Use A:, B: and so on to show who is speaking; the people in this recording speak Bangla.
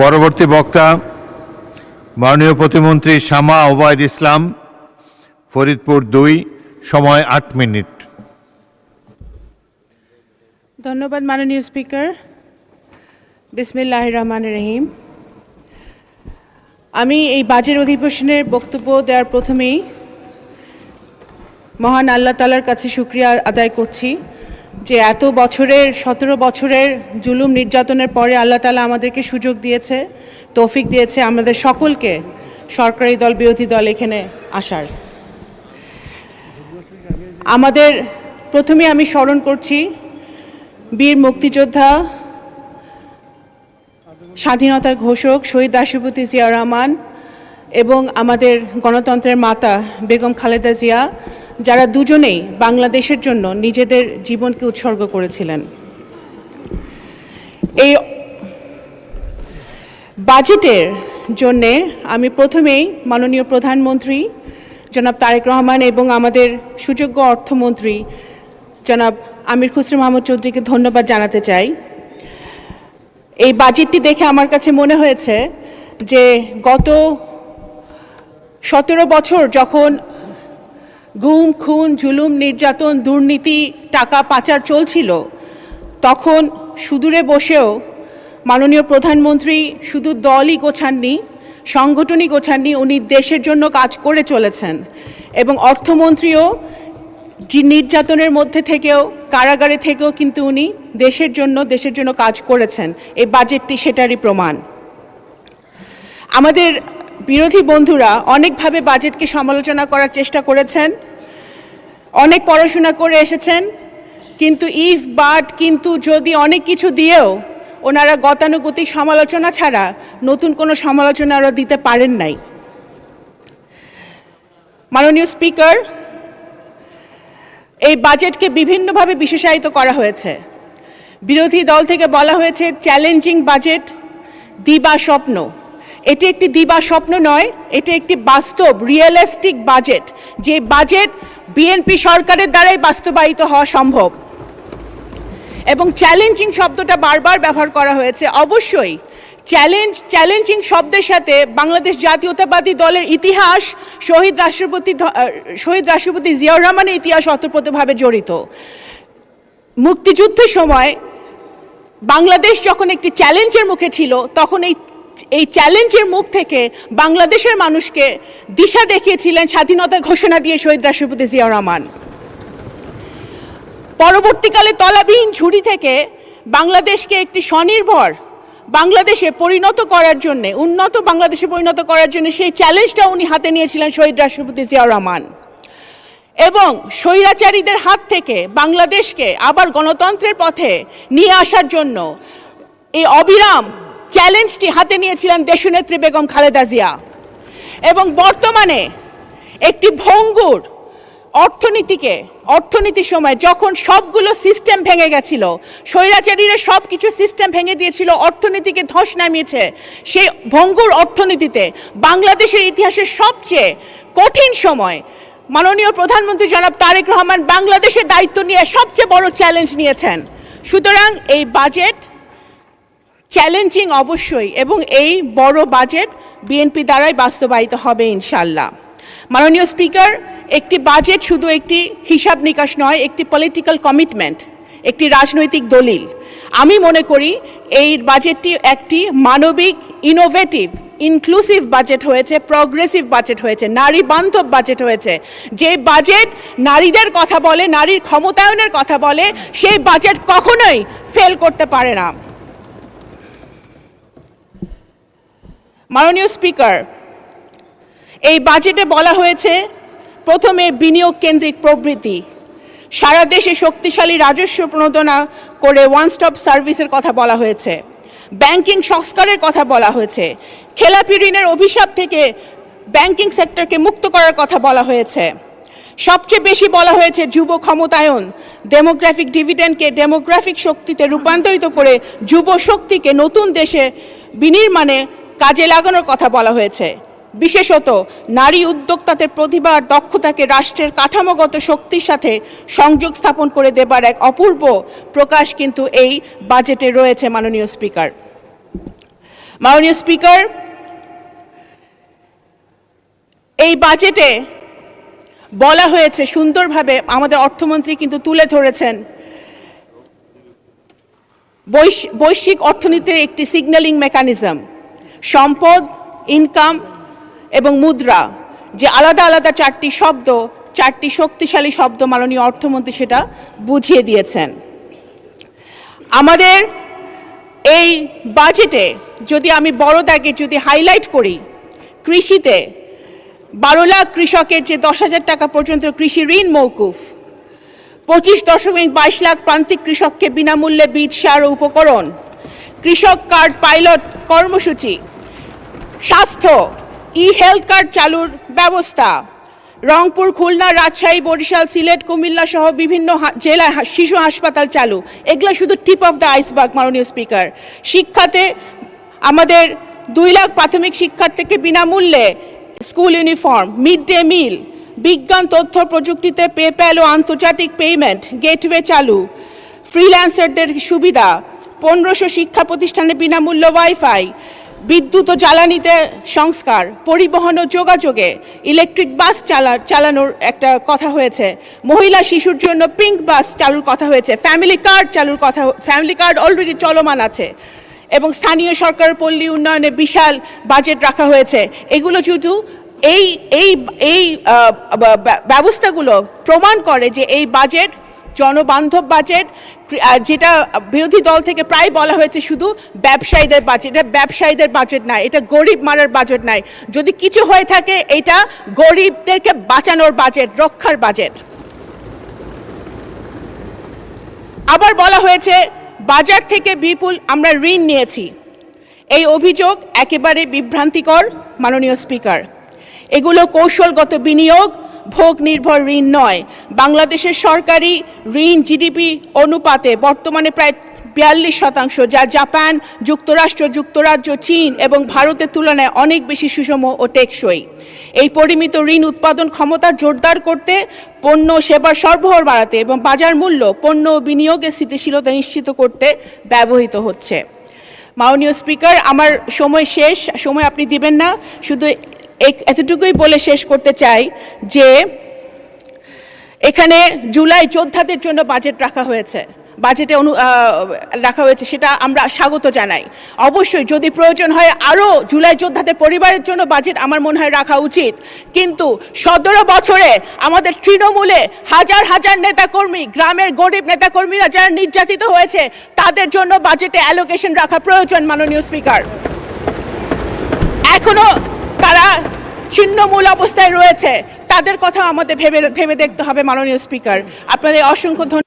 A: পরবর্তী বক্তা মাননীয় প্রতিমন্ত্রী শামা ওবায়দ ইসলাম, ফরিদপুর ২, সময় ৮ মিনিট।
B: ধন্যবাদ মাননীয় স্পিকার। বিসমিল্লাহির রহমানির রহিম। আমি এই বাজেট অধিবেশনের বক্তব্য দেওয়ার প্রথমেই মহান আল্লাহ তাআলার কাছে শুকরিয়া আদায় করছি যে এত বছরের ১৭ বছরের জুলুম নির্যাতনের পরে আল্লাহ তাআলা আমাদেরকে সুযোগ দিয়েছে, তৌফিক দিয়েছে আমাদের সকলকে, সরকারি দল বিরোধী দল, এখানে আসার। আমাদের প্রথমে আমি স্মরণ করছি বীর মুক্তিযোদ্ধা, স্বাধীনতার ঘোষক শহীদ রাষ্ট্রপতি জিয়াউর রহমান এবং আমাদের গণতন্ত্রের মাতা বেগম খালেদা জিয়া, যারা দুজনেই বাংলাদেশের জন্য নিজেদের জীবনকে উৎসর্গ করেছিলেন। এই বাজেটের জন্যে আমি প্রথমেই মাননীয় প্রধানমন্ত্রী জনাব তারেক রহমান এবং আমাদের সুযোগ্য অর্থমন্ত্রী জনাব আমির খুসরো মাহমুদ চৌধুরীকে ধন্যবাদ জানাতে চাই। এই বাজেটটি দেখে আমার কাছে মনে হয়েছে যে গত ১৭ বছর যখন গুম, খুন, জুলুম, নির্যাতন, দুর্নীতি, টাকা পাচার চলছিল, তখন সুদূরে বসেও মাননীয় প্রধানমন্ত্রী শুধু দলই গোছাননি, সংগঠনই গোছাননি, উনি দেশের জন্য কাজ করে চলেছেন। এবং অর্থমন্ত্রীও যে নির্যাতনের মধ্যে থেকেও, কারাগারে থেকেও কিন্তু উনি দেশের জন্য কাজ করেছেন। এই বাজেটটি সেটারই প্রমাণ। আমাদের বিরোধী বন্ধুরা অনেকভাবে বাজেটকে সমালোচনা করার চেষ্টা করেছেন, অনেক পড়াশোনা করে এসেছেন, কিন্তু ইফ, বাট, কিন্তু, যদি, অনেক কিছু দিয়েও ওনারা গতানুগতিক সমালোচনা ছাড়া নতুন কোনো সমালোচনা ওরা দিতে পারেন নাই। মাননীয় স্পিকার, এই বাজেটকে বিভিন্নভাবে বিশেষায়িত করা হয়েছে। বিরোধী দল থেকে বলা হয়েছে চ্যালেঞ্জিং বাজেট, দিবা স্বপ্ন। এটি একটি দিবা স্বপ্ন নয়, এটি একটি বাস্তব, রিয়েলিস্টিক বাজেট, যে বাজেট বিএনপি সরকারের দ্বারাই বাস্তবায়িত হওয়া সম্ভব। এবং চ্যালেঞ্জিং শব্দটা বারবার ব্যবহার করা হয়েছে। অবশ্যই চ্যালেঞ্জিং শব্দের সাথে বাংলাদেশ জাতীয়তাবাদী দলের ইতিহাস, শহীদ রাষ্ট্রপতি জিয়াউর রহমানের ইতিহাস ওতপ্রোতভাবে জড়িত। মুক্তিযুদ্ধের সময় বাংলাদেশ যখন একটি চ্যালেঞ্জের মুখে ছিল, তখন এই চ্যালেঞ্জের মুখ থেকে বাংলাদেশের মানুষকে দিশা দেখিয়েছিলেন স্বাধীনতার ঘোষণা দিয়ে শহীদ রাষ্ট্রপতি জিয়াউর রহমান। পরবর্তীকালে তলাবিহীন ঝুড়ি থেকে বাংলাদেশকে একটি স্বনির্ভর বাংলাদেশে পরিণত করার জন্য, উন্নত বাংলাদেশে পরিণত করার জন্য সেই চ্যালেঞ্জটা উনি হাতে নিয়েছিলেন শহীদ রাষ্ট্রপতি জিয়াউর রহমান। এবং স্বৈরাচারীদের হাত থেকে বাংলাদেশকে আবার গণতন্ত্রের পথে নিয়ে আসার জন্য এই অবিরাম চ্যালেঞ্জটি হাতে নিয়েছিলেন দেশনেত্রী বেগম খালেদা জিয়া। এবং বর্তমানে একটি ভঙ্গুর অর্থনীতির সময় যখন সবগুলো সিস্টেম ভেঙে গেছিল, স্বৈরাচারীরা সব কিছু সিস্টেম ভেঙে দিয়েছিল, অর্থনীতিকে ধস নামিয়েছে, সেই ভঙ্গুর অর্থনীতিতে বাংলাদেশের ইতিহাসের সবচেয়ে কঠিন সময় মাননীয় প্রধানমন্ত্রী জনাব তারেক রহমান বাংলাদেশের দায়িত্ব নিয়ে সবচেয়ে বড় চ্যালেঞ্জ নিয়েছেন। সুতরাং এই বাজেট চ্যালেঞ্জিং অবশ্যই, এবং এই বড় বাজেট বিএনপি দ্বারাই বাস্তবায়িত হবে ইনশাল্লাহ। মাননীয় স্পিকার, একটি বাজেট শুধু একটি হিসাব নিকাশ নয়, একটি পলিটিক্যাল কমিটমেন্ট, একটি রাজনৈতিক দলিল। আমি মনে করি এই বাজেটটি একটি মানবিক, ইনোভেটিভ, ইনক্লুসিভ বাজেট হয়েছে, প্রগ্রেসিভ বাজেট হয়েছে, নারী বান্ধব বাজেট হয়েছে। যে বাজেট নারীদের কথা বলে, নারীর ক্ষমতায়নের কথা বলে, সেই বাজেট কখনোই ফেল করতে পারে না। মাননীয় স্পিকার, এই বাজেটে বলা হয়েছে প্রথমে বিনিয়োগ কেন্দ্রিক প্রবৃদ্ধি, সারা দেশে শক্তিশালী রাজস্ব প্রণোদনা করে ওয়ান স্টপ সার্ভিসের কথা বলা হয়েছে, ব্যাংকিং সংস্কারের কথা বলা হয়েছে, খেলাপি ঋণের অভিশাপ থেকে ব্যাংকিং সেক্টরকে মুক্ত করার কথা বলা হয়েছে। সবচেয়ে বেশি বলা হয়েছে যুব ক্ষমতায়ন, ডেমোগ্রাফিক ডিভিডেন্ডকে ডেমোগ্রাফিক শক্তিতে রূপান্তরিত করে যুব শক্তিকে নতুন দেশে বিনির্মাণে কাজে লাগানোর কথা বলা হয়েছে। বিশেষত নারী উদ্যোক্তাদের প্রতিভা আর দক্ষতাকে রাষ্ট্রের কাঠামোগত শক্তির সাথে সংযোগ স্থাপন করে দেবার এক অপূর্ব প্রকাশ কিন্তু এই বাজেটে রয়েছে। মাননীয় স্পিকার, মাননীয় স্পিকার, এই বাজেটে বলা হয়েছে সুন্দরভাবে, আমাদের অর্থমন্ত্রী কিন্তু তুলে ধরেছেন, বৈশ্বিক অর্থনীতির একটি সিগন্যালিং মেকানিজম, সম্পদ, ইনকাম এবং মুদ্রা, যে আলাদা আলাদা চারটি শব্দ, চারটি শক্তিশালী শব্দ মাননীয় অর্থমন্ত্রী সেটা বুঝিয়ে দিয়েছেন। আমাদের এই বাজেটে যদি আমি বড় দাগে যদি হাইলাইট করি, কৃষিতে 12 লাখ কৃষকের যে 10,000 টাকা পর্যন্ত কৃষি ঋণ মওকুফ, 25.22 লাখ প্রান্তিক কৃষককে বিনামূল্যে বীজ, সার ও উপকরণ, কৃষক কার্ড পাইলট কর্মসূচি, স্বাস্থ্য হেলথ কার্ড চালুর ব্যবস্থা, রংপুর, খুলনা, রাজশাহী, বরিশাল, সিলেট, কুমিল্লা সহ বিভিন্ন জেলায় শিশু হাসপাতাল চালু। এগুলো শুধু টিপ অফ দ্য আইসবার্গ মাননীয় স্পিকার। শিক্ষাতে আমাদের 2 লাখ প্রাথমিক শিক্ষার্থীকে বিনামূল্যে school uniform, mid day meal, বিজ্ঞান তথ্য প্রযুক্তিতে পেপ্যাল ও আন্তর্জাতিক পেমেন্ট গেটওয়ে চালু, ফ্রিল্যান্সারদের সুবিধা, 1500 শিক্ষা প্রতিষ্ঠানে বিনামূল্য ওয়াইফাই, বিদ্যুৎ ও জ্বালানিতে সংস্কার, পরিবহন ও যোগাযোগে ইলেকট্রিক বাস চালানোর একটা কথা হয়েছে, মহিলা শিশুর জন্য পিঙ্ক বাস চালুর কথা হয়েছে, ফ্যামিলি কার্ড চালুর কথা, ফ্যামিলি কার্ড অলরেডি চলমান আছে, এবং স্থানীয় সরকার পল্লী উন্নয়নে বিশাল বাজেট রাখা হয়েছে। এগুলো শুধু এই ব্যবস্থাগুলো প্রমাণ করে যে এই বাজেট জনবান্ধব বাজেট, যেটা বিরোধী দল থেকে প্রায় বলা হয়েছে শুধু ব্যবসায়ীদের বাজেট। এটা ব্যবসায়ীদের বাজেট নয়, এটা গরিব মারার বাজেট নয়। যদি কিছু হয়ে থাকে এটা গরিবদেরকে বাঁচানোর বাজেট, রক্ষার বাজেট। আবার বলা হয়েছে বাজার থেকে বিপুল আমরা ঋণ নিয়েছি। এই অভিযোগ একেবারে বিভ্রান্তিকর মাননীয় স্পিকার। এগুলো কৌশলগত বিনিয়োগ, ভোগ নির্ভর ঋণ নয়। বাংলাদেশের সরকারি ঋণ জিডিপি অনুপাতে বর্তমানে প্রায় 42%, যা জাপান, যুক্তরাষ্ট্র, যুক্তরাজ্য, চীন এবং ভারতের তুলনায় অনেক বেশি সুষম ও টেকসই। এই পরিমিত ঋণ উৎপাদন ক্ষমতা জোরদার করতে, পণ্য সেবার সরবরাহ বাড়াতে এবং বাজার মূল্য, পণ্য ও বিনিয়োগের স্থিতিশীলতা নিশ্চিত করতে ব্যবহৃত হচ্ছে। মাননীয় স্পিকার, আমার সময় শেষ, সময় আপনি দিবেন না, শুধু এতটুকুই বলে শেষ করতে চাই যে এখানে জুলাই যোদ্ধাদের জন্য বাজেট রাখা হয়েছে, সেটা আমরা স্বাগত জানাই। অবশ্যই যদি প্রয়োজন হয় আরও জুলাই যোদ্ধাদের পরিবারের জন্য বাজেট আমার মনে হয় রাখা উচিত, কিন্তু 17 বছরে আমাদের তৃণমূলে হাজার হাজার নেতাকর্মী, গ্রামের গরিব নেতাকর্মীরা যারা নির্যাতিত হয়েছে, তাদের জন্য বাজেটে অ্যালোকেশন রাখা প্রয়োজন মাননীয় স্পিকার। এখনো তারা ছিন্নমূল অবস্থায় রয়েছে, তাদের কথা আমাদের ভেবে দেখতে হবে মাননীয় স্পিকার। আপনাদের অসংখ্য ধন্যবাদ।